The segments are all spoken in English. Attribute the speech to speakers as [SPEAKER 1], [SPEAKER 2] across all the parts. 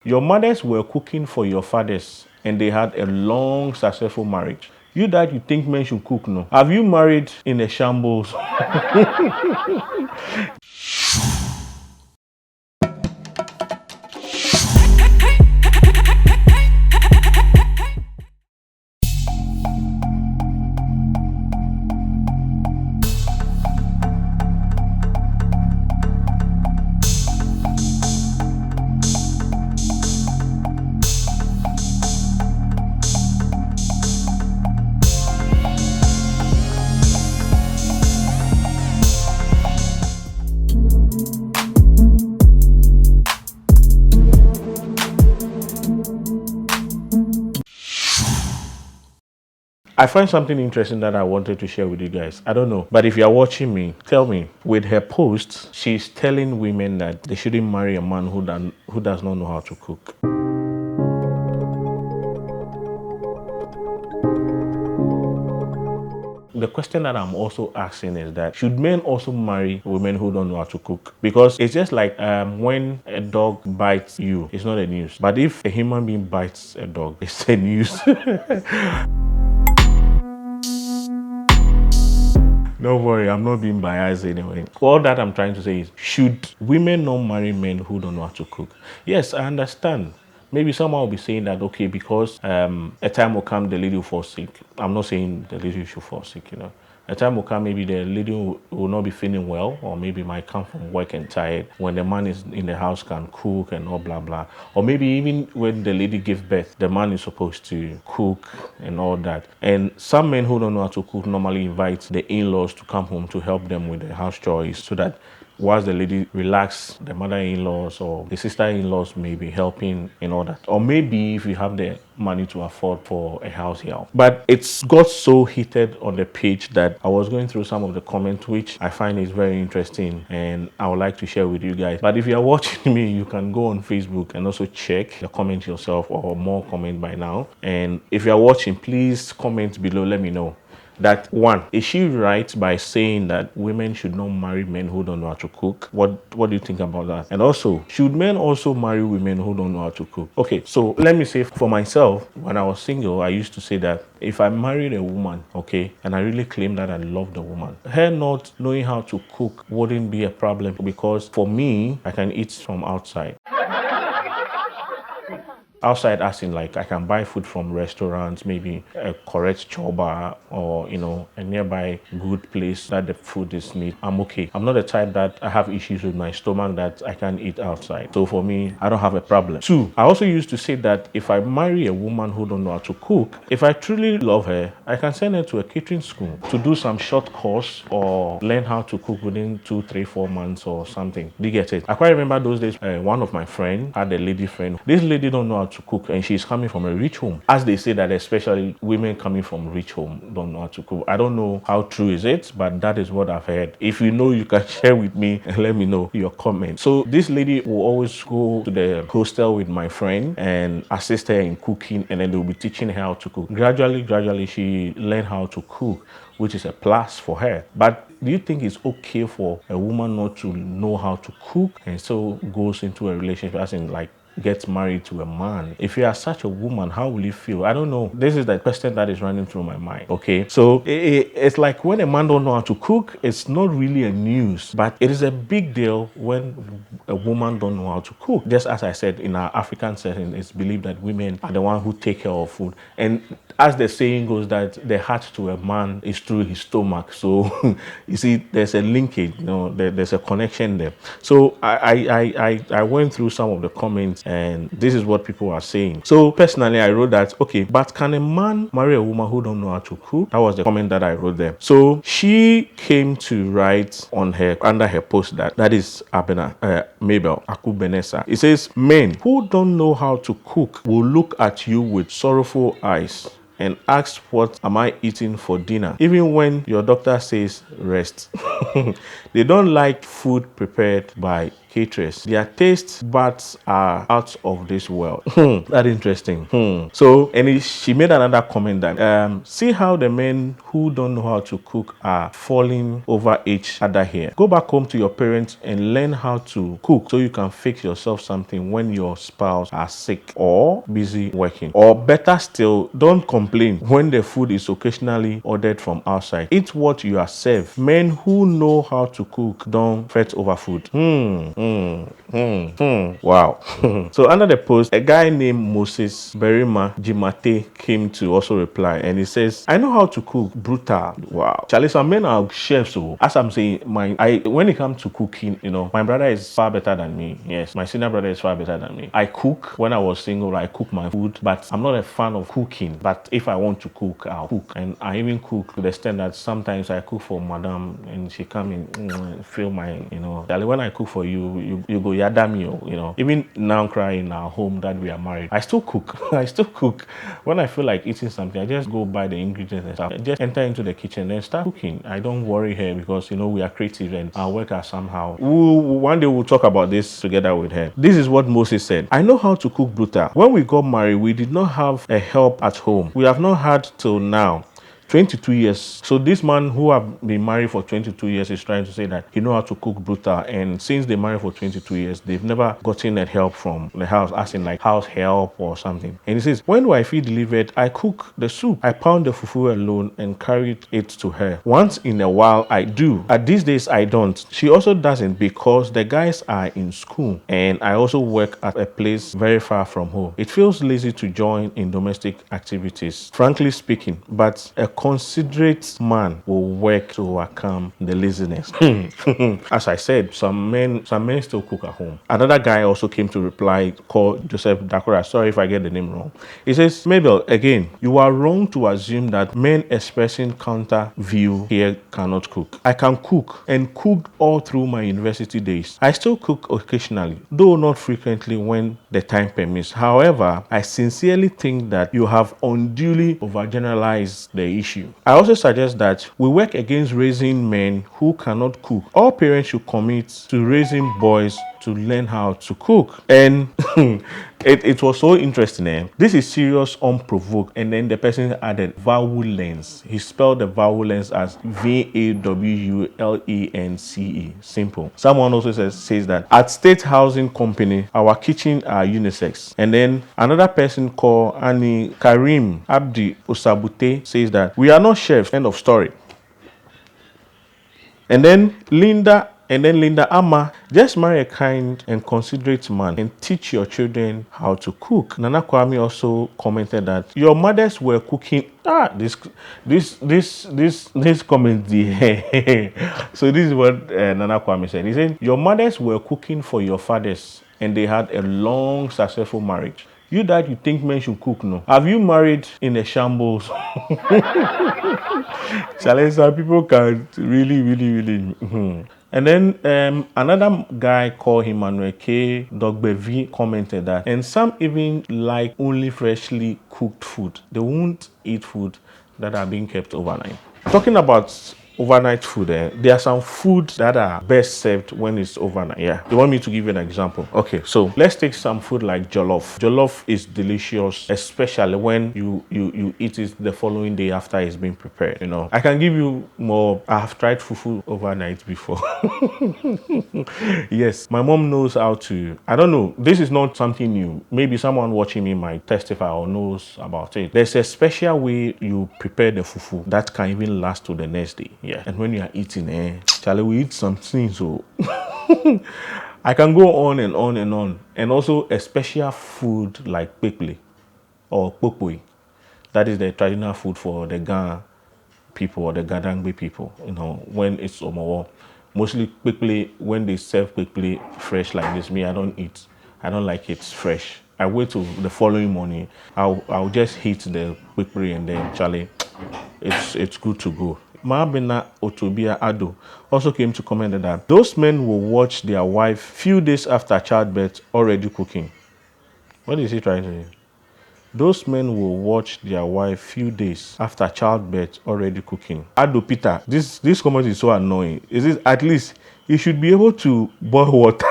[SPEAKER 1] Your mothers were cooking for your fathers and they had a long, successful marriage. You that you think men should cook, no? Have you married in a shambles? I find something interesting that I wanted to share with you guys. I don't know, but if you're watching me, tell me. With her post, she's telling women that they shouldn't marry a man who does not know how to cook. The question that I'm also asking is that should men also marry women who don't know how to cook? Because it's just like when a dog bites you, it's not a news. But if a human being bites a dog, it's a news. Don't worry, I'm not being biased anyway. All that I'm trying to say is, should women not marry men who don't know how to cook? Yes, I understand. Maybe someone will be saying that, okay, because a time will come, the lady will fall sick. I'm not saying the lady should fall sick, you know. A time will come, maybe the lady will not be feeling well, or maybe might come from work and tired. When the man is in the house, can cook and all blah blah. Or maybe even when the lady gives birth, the man is supposed to cook and all that. And some men who don't know how to cook normally invite the in-laws to come home to help them with the house chores, so that whilst the lady relax, the mother-in-laws or the sister-in-laws may be helping in order. Or maybe if you have the money to afford for a house help. But it's got so heated on the page that I was going through some of the comments, which I find is very interesting and I would like to share with you guys. But if you're watching me, you can go on Facebook and also check the comment yourself, or more comment by now. And if you're watching, please comment below, let me know. That one, is she right by saying that women should not marry men who don't know how to cook? What do you think about that? And also, should men also marry women who don't know how to cook? Okay, so let me say for myself, when I was single, I used to say that if I married a woman, okay, and I really claim that I love the woman, her not knowing how to cook wouldn't be a problem, because for me, I can eat from outside. Outside, as in like I can buy food from restaurants, maybe a correct choba, or a nearby good place that the food is neat. I'm okay. I'm not the type that I have issues with my stomach that I can't eat outside. So for me, I don't have a problem. Two, I also used to say that if I marry a woman who don't know how to cook, if I truly love her, I can send her to a catering school to do some short course or learn how to cook within 2, 3, 4 months or something. Do you get it? I quite remember those days. One of my friends had a lady friend. This lady don't know how to cook, and she's coming from a rich home. As they say that especially women coming from rich home don't know how to cook. I don't know how true is it, but that is what I've heard. If you know, you can share with me and let me know your comment. So this lady will always go to the hostel with my friend and assist her in cooking, and then they'll be teaching her how to cook. Gradually, she learned how to cook, which is a plus for her. But do you think it's okay for a woman not to know how to cook and so goes into a relationship, as in like gets married to a man? If you are such a woman, how will you feel? I don't know. This is the question that is running through my mind. Okay, so it's like when a man don't know how to cook, it's not really a news, but it is a big deal when a woman don't know how to cook. Just as I said, in our African setting, it's believed that women are the one who take care of food, and as the saying goes, that the heart to a man is through his stomach. So you see, there's a linkage, there's a connection there. So I went through some of the comments, and this is what people are saying. So personally, I wrote that, okay, but can a man marry a woman who don't know how to cook? That was the comment that I wrote there. So she came to write on her, under her post, that is Abena, Mabel Akubenesa. It says, men who don't know how to cook will look at you with sorrowful eyes and ask, what am I eating for dinner? Even when your doctor says rest. They don't like food prepared by caterers. Their taste buds are out of this world. That's interesting. So, and she made another comment that see how the men who don't know how to cook are falling over each other here. Go back home to your parents and learn how to cook so you can fix yourself something when your spouse are sick or busy working. Or better still, don't complain when the food is occasionally ordered from outside. Eat what you are served. Men who know how to cook don't fret over food. Wow. So under the post, a guy named Moses Berima Jimate came to also reply, and he says, I know how to cook. Brutal. Wow. Charlie, some men are chefs. So as I'm saying, when it comes to cooking, my brother is far better than me. Yes, my senior brother is far better than me. I cook. When I was single, I cook my food, but I'm not a fan of cooking. But if I want to cook, I'll cook. And I even cook to the extent that sometimes I cook for madam and she come in, feel my, Charlie, when I cook for you go yada me, Even now crying in our home that we are married, I still cook. I still cook. When I feel like eating something, I just go buy the ingredients and stuff. I just enter into the kitchen and start cooking. I don't worry her because, we are creative and our work are somehow. One day we'll talk about this together with her. This is what Moses said. I know how to cook brutal. When we got married, we did not have a help at home. We have not had till now. 22 years. So this man who have been married for 22 years is trying to say that he know how to cook brutal, and since they married for 22 years, they've never gotten that help from the house, as in like house help or something. And he says, when wife delivered, I cook the soup. I pound the fufu alone and carried it to her. Once in a while I do. At these days I don't. She also doesn't because the guys are in school and I also work at a place very far from home. It feels lazy to join in domestic activities, frankly speaking, but a considerate man will work to overcome the laziness. As I said, some men still cook at home. Another guy also came to reply, called Joseph Dakora. Sorry if I get the name wrong. He says, Mabel, again, you are wrong to assume that men expressing counter view here cannot cook. I can cook and cooked all through my university days. I still cook occasionally, though not frequently when the time permits. However, I sincerely think that you have unduly overgeneralized the issue. I also suggest that we work against raising men who cannot cook. All parents should commit to raising boys to learn how to cook. And it was so interesting. This is serious, unprovoked. And then the person added violence. He spelled the violence as VAWULENCE. Simple. Someone also says that at State Housing Company, our kitchen are unisex. And then another person called Annie Karim Abdi Osabute says that we are not chefs. End of story. And then Linda Amma, just marry a kind and considerate man and teach your children how to cook. Nana Kwame also commented that your mothers were cooking. This comment. So this is what Nana Kwame said. He said your mothers were cooking for your fathers and they had a long, successful marriage. You that you think men should cook, no? Have you married in a shambles? Some people can really. And then another guy called Emmanuel K. Dogbevi commented that, and some even like only freshly cooked food. They won't eat food that are being kept overnight. Talking about overnight food, there are some foods that are best served when it's overnight. Yeah, you want me to give you an example? Okay, so let's take some food like jollof. Jollof is delicious, especially when you eat it the following day after it's been prepared. I can give you more. I have tried fufu overnight before. Yes, my mom knows how to. I don't know, this is not something new. Maybe someone watching me might testify or knows about it. There's a special way you prepare the fufu that can even last to the next day. Yeah, and when you are eating, Charlie, we eat something. So I can go on and on and on. And also a special food like pekple or pokpoi. That is the traditional food for the Ghana people or the Gadangbe people. When it's Omowo. Mostly pekple, when they serve pekple fresh like this, me, I don't eat. I don't like it fresh. I wait till the following morning. I'll just heat the pekple and then, Charlie, it's good to go. Maabena Otobia Ado also came to comment that those men will watch their wife few days after childbirth already cooking. What is he trying to do? Those men will watch their wife few days after childbirth already cooking. Ado Peter, this comment is so annoying. Is it at least you should be able to boil water?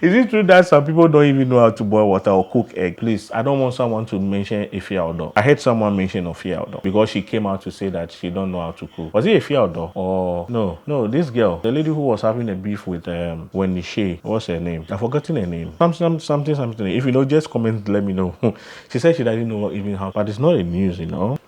[SPEAKER 1] Is it true that some people don't even know how to boil water or cook egg? Please, I don't want someone to mention Ife Odo. I heard someone mention Ife Odo because she came out to say that she don't know how to cook. Was it Ife Odo? Or no, this girl, the lady who was having a beef with Wendy Shea, what's her name? I've forgotten her name. Something. If you know, just comment, let me know. She said she doesn't know even how, but it's not a news, you know.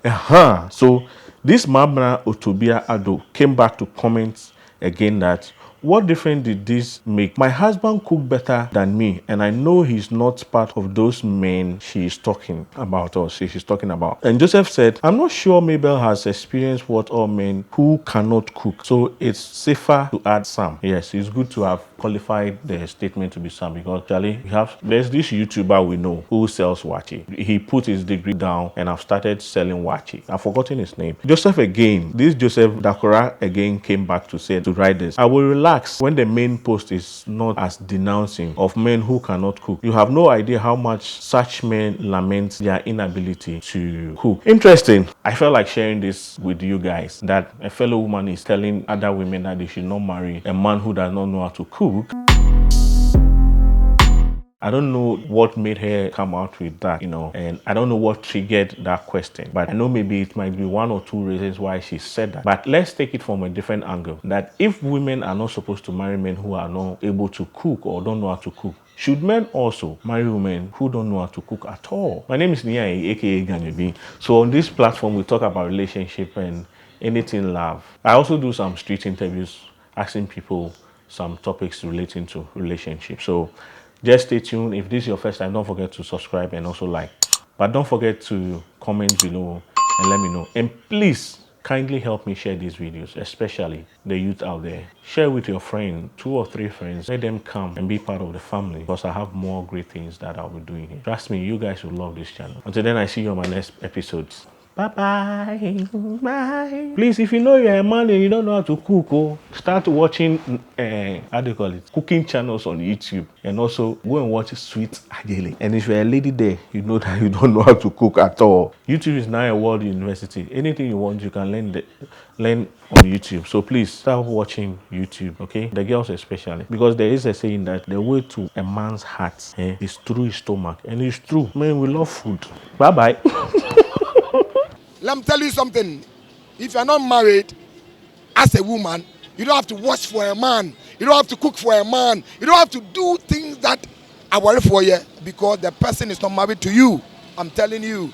[SPEAKER 1] So this Mabna Otobia Ado came back to comment again that what difference did this make? My husband cook better than me, and I know he's not part of those men she is talking about or she's talking about. And Joseph said, I'm not sure Mabel has experienced what all men who cannot cook. So it's safer to add Sam. Yes, it's good to have qualified the statement to be Sam because Charlie, there's this YouTuber we know who sells wachi. He put his degree down and I've started selling wachi. I've forgotten his name. Joseph again, this Joseph Dakora again came back to write this. I will relax when the main post is not as denouncing of men who cannot cook. You have no idea how much such men lament their inability to cook. Interesting. I felt like sharing this with you guys that a fellow woman is telling other women that they should not marry a man who does not know how to cook. I don't know what made her come out with that, and I don't know what triggered that question, but I know maybe it might be one or two reasons why she said that. But let's take it from a different angle, that if women are not supposed to marry men who are not able to cook or don't know how to cook, should men also marry women who don't know how to cook at all? My name is Nia, aka Ganyebi. So on this platform, we talk about relationship and anything love. I also do some street interviews asking people some topics relating to relationships. So just stay tuned. If this is your first time, don't forget to subscribe and also like. But don't forget to comment below and let me know. And please kindly help me share these videos, especially the youth out there. Share with your friend, 2 or 3 friends. Let them come and be part of the family because I have more great things that I'll be doing here. Trust me, you guys will love this channel. Until then, I see you on my next episodes. Bye-bye. Bye. Please, if you know you're a man and you don't know how to cook, start watching, cooking channels on YouTube. And also, go and watch Sweet Ajele. And if you're a lady there, you know that you don't know how to cook at all. YouTube is now a world university. Anything you want, you can learn on YouTube. So please, start watching YouTube, okay? The girls especially. Because there is a saying that the way to a man's heart is through his stomach. And it's true. Men, we love food. Bye-bye.
[SPEAKER 2] Let me tell you something. If you're not married as a woman, you don't have to wash for a man. You don't have to cook for a man. You don't have to do things that are worry for you because the person is not married to you. I'm telling you.